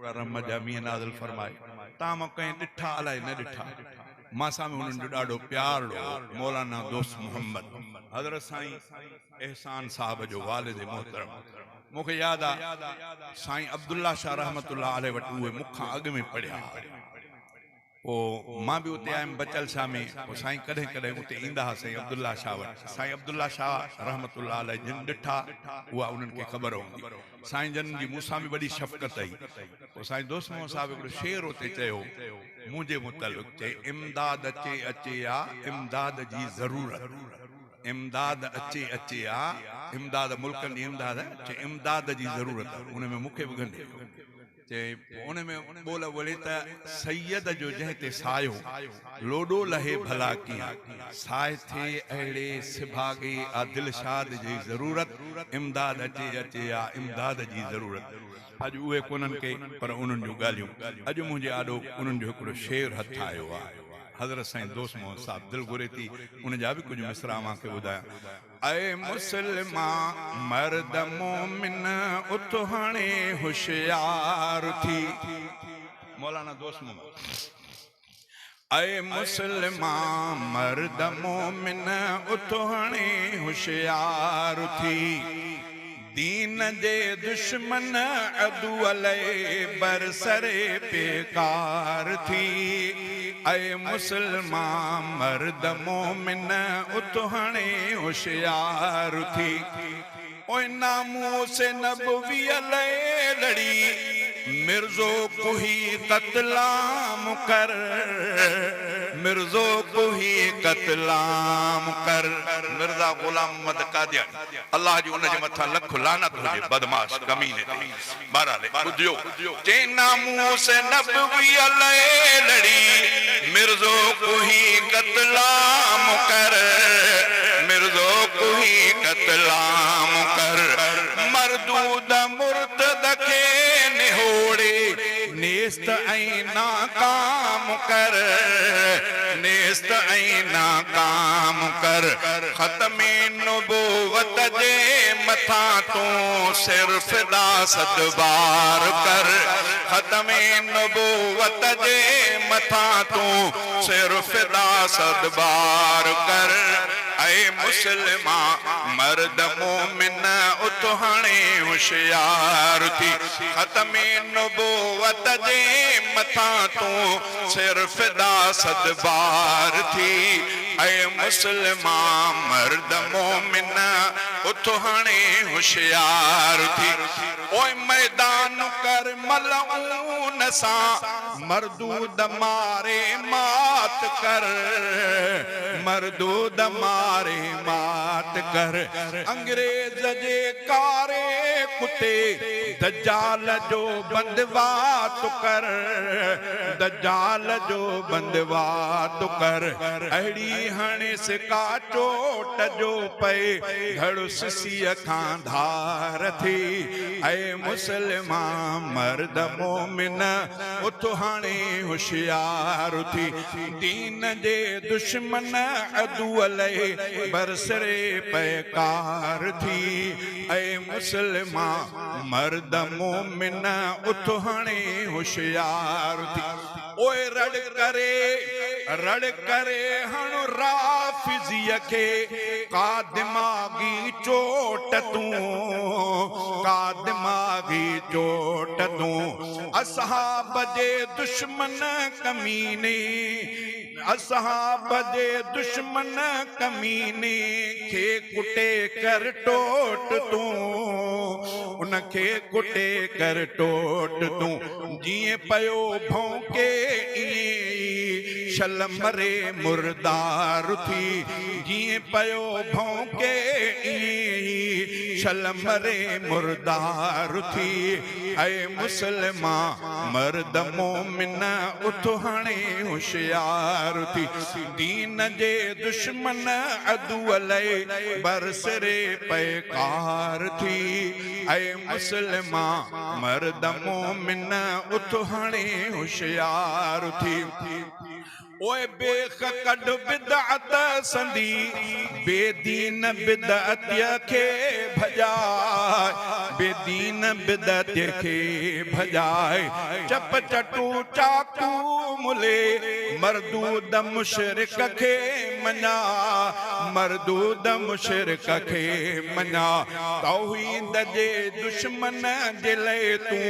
रम जामी नाज़िल फरमाए ताम कहीं डिठा अलाए न डिठा मासा में उन्हनि जो ॾाढो प्यार हो मौलाना दोस्त मोहम्मद हज़रत साईं एहसान साहब जो वालिद मोहतरम मूंखे याद आहे साईं अब्दुल्ला शाह रहमतुल्लाह अलैह वटि उहे मूंखां अॻु में पढ़िया ओ मां भी उते आयमि बचल शाह में ओ साईं कॾहिं कॾहिं उते ईंदा हुआ साईं अब्दुल्ला शाह वटि साईं अब्दुल्ला शाह रहमतुल्लाह अलैह जिन ॾिठा उहा उन्हनि खे ख़बर हूंदी साईं जन जी मूंसां बि वॾी शफ़क़त आई पोइ साईं दोस्त मोहम्मद साहब हिकिड़ो शेर उते चयो मुंहिंजे मुतलिक़ चए इमदाद अचे अचे आ इमदाद जी ज़रूरत इमदाद अचे अचे आ इमदाद मुल्कनि जी इमदाद चए इमदाद जी ज़रूरत उन में मूंखे बि ॻंढे उन में बोल बोले त सैयद जो जंहिं ते सायो लोडो लहे भला किया साए थे अहिड़े सिभागे आ दिलशाद जी ज़रूरत इमदाद अचे अचे आ इमदाद जी ज़रूरत अॼु उहे कोन्हनि के पर उन्हनि जूं ॻाल्हियूं अॼु मुंहिंजे आॾो उन्हनि जो हिकिड़ो शेर हथ आयो आहे हज़रत साईं दोस्त मोहम्मद साहब दिल घुरे थी उन जा भी कुछ मिसरा मां के बुधाया ऐ मुसलमा मर्द मोमिन उत हाणे होशियार थी मौलाना दोस्त मोहम्मद ऐ मुसलमा मर्द मोमिन उत हाणे होशियार थी दीन जे दुश्मन अदू अलैहि बरसरे बेकार थी ऐ मुसलमान मर्द मोमिन उत हाणे होशियार थी ओए नामू से नबवी अलैहि लड़ी मिर्जो कुही कतलाम कर मिर्जो कुही कतलाम कर मिर्जा गुलाम मद कादियानी अल्लाह जी उन जे मथा लख लानत हुजे बदमाश कमीने ते बहरहाल बुधियो जे नामू से नबवी अलैहि लड़ी मिर्जो कुही कतलाम कर मिर्जो कुही कतलाम कर मरदूद मुर्तद के निहोड़े नेस्त ऐं नाकाम कर नेस्त ऐं नाकाम कर ख़त्मे नबूवत जे मथा तूं सिर्फ दासत बार कर ख़त्मे नबूवत जे मथा तूं सिर्फ दासत बार कर ऐ मुसलमा मर्द मोमिन उत हाणे होशियार थी ख़त्मे नबूवत जे मथा तूं सिर्फ दासत बार थी ऐ मुसलमा मर्द मोमिन उत हाणे होशियार थी ओए मैदान कर मलऊन सां मरदूद मारे मात कर मरदूद मारे मात कर अंग्रेज जे कारे कुते दज्जाल जो बंदवात कर दज्जाल जो बंदवात कर अहिड़ी हणे सिका चोट जो पे घड़ो सिसीअ खां धार थी ऐ मुसलमान मर्द मोमिन उत हाणे होशियार थी दीन जे दुश्मन अदू अलैहि बरसरे पैकार थी ऐ मुसलमान मर्द मोमिन उत हाणे होशियार थी ओए रड़ करे हण राफिज़ीअ खे का दिमागी चोट तूं का दिमागी चोट तूं असहाब जे दुश्मन कमीने असहाब जे दुश्मन कमीने खे कुटे कर टोट तूं उनखे कुटे कर टोट तूं जीअं पयो भौंके शल मरे मुर्दार थी जीअं पयो भौंके शल मरे मुर्दार थी ऐ मुसलमा मर्द मोमिन उत हाणे होशियार थी दीन जे दुश्मन अदू अलैहि बरसरे पैकार थी ऐ मुसलमा मर्द मोमिन उत हाणे होशियार थी ओए बेख कढ बिदअत संदी बेदीन बिदअत के भजाए बेदीन बिदअत के भजाए चप चटू चाकू मुले मरदूद मुशरिक के मना मरदूद मुशरिक के मना तौहीद जे दुश्मन जे ले तू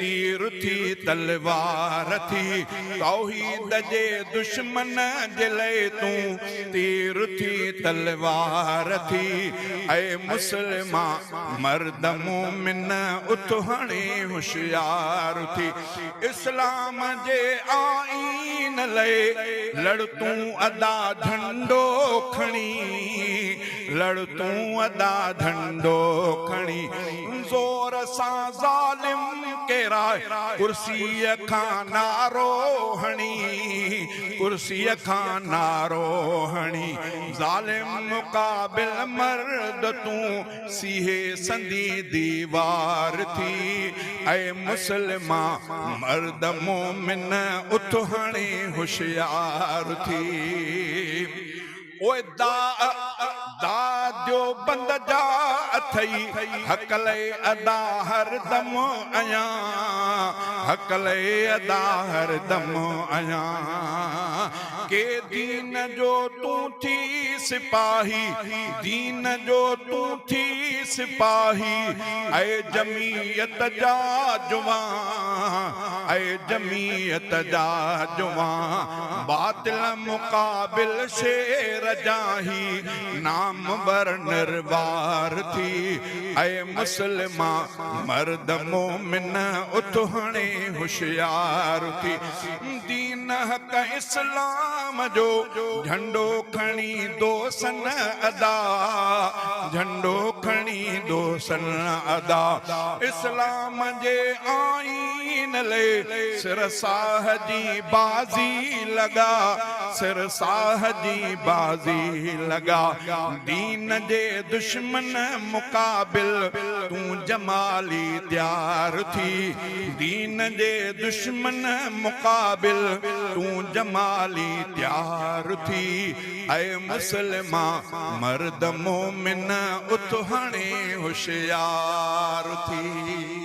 तीर थी तलवार थी तौहीद जे दुश्मन जे ले तू तीर थी तलवार थी ऐ मुसलमा मर्द मोमिन उठ हणे होशियार थी इस्लाम जे आईन ले लड़ तू अदा झंडो खणी लड़ तू अदा झंडो खणी जोर सां ज़ालिम केरा कुर्सीअ खां नारो हणी कुर्सीअ खां नारो हणी ज़ालिम मुक़ाबिल मर्द तूं सीहे संदी दीवार थी ऐ मुसलमा मर्द मोमिन उठ हणे होशियार थी ओए दाद्यो बंद जा अथई हकले अदा हर दम आया हकले अदा हर दम आया के दीन जो तू थी सिपाही दीन जो तू थी सिपाही ऐ जमीयत जा जुवां ऐ जमीयत जा जुवां बातिल मुकाबिल शेर जाही नाम बर निर्वार थी ऐ मुसलमा मर्द मोमिन उठ हणे होशियार थी दीन हक इस्लाम जो झंडो खणी दोसन अदा झंडो खणी दोसन अदा इस्लाम जे आईन ले सिर साह जी बाजी लगा सिर साह जी बाजी लगा दीन जे दुश्मन मुकाबिल तू जमाली तैयार थी दीन जे दुश्मन मुकाबिल तू जमाली तैयार थी ऐ मुसलमा मर्द मोमिन उठ हणे होशियार थी।